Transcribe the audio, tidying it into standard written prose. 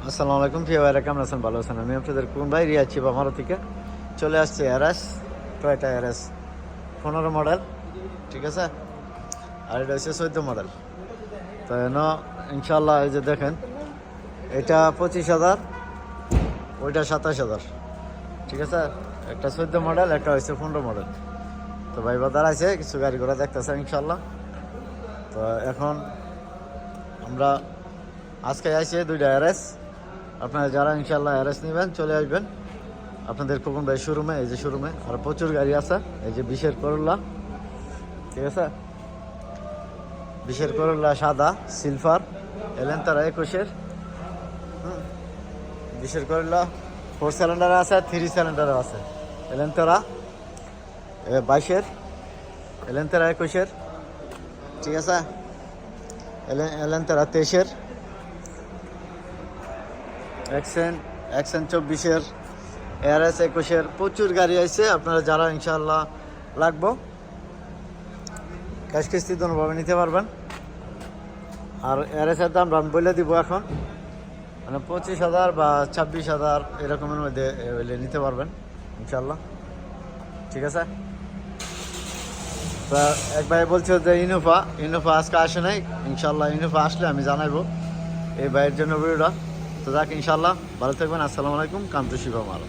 আসসালামু আলাইকুম প্রিয় ভাইরা, কেমন আছেন? ভালো আছেন? আমি আপনাদের কোন ভাই রিয়া চিবা মারো থেকে চলে আসছে এরএস, টয়োটা এরএস 15 মডেল, ঠিক আছে। আর এটা হচ্ছে 14 মডেল। তো ইনশাল্লাহ এই যে দেখেন, এটা 25,000, ওইটা 27,000, ঠিক আছে। একটা 14 মডেল, একটা হচ্ছে 15 মডেল। তো ভাই বাজার আছে, কিছু গাড়ি ঘোড়া দেখতেছে ইনশাল্লাহ। তো এখন আমরা আজকে আইছি দুইটা এরএস। আপনারা যারা ইনশাল্লাহ এরএস নেবেন চলে আসবেন আপনাদের খোকন ভাই শোরুমে। এই যে শোরুমে আর প্রচুর গাড়ি আছে। এই যে 20-এর করোলা, ঠিক আছে, 20-এর করোলা সাদা, সিলভার, এলেন্তারা 21-এর, 20-এর করোলা 4 সিলিন্ডার আছে, 3 সিলিন্ডার আছে। এলেন্তারা 22-এর, এলেন্তারা 21-এর, ঠিক আছে, এলেন্তারা 23-এর, এক্সেন 24-এর, এরএস 21-এর। প্রচুর গাড়ি আছে। আপনারা যারা ইনশাআল্লাহ লাগবো ক্যাশ কিস্তি দোনোভাবে নিতে পারবেন। আর এরএসের দাম আমি বলে দিব এখন, মানে 25,000 বা 26,000 এরকমের মধ্যে নিতে পারবেন ইনশাল্লাহ, ঠিক আছে। তা এক ভাই বলছে যে ইনোভা আজকে আসে নাই। ইনশাল্লাহ ইনোভা আসলে আমি জানাবো এই ভাইয়ের জন্য ভিডিওটা। তো যাক, ইনশাল্লাহ ভালো থাকবেন। আসসালামু আলাইকুম, কাম টু শিবা মারো।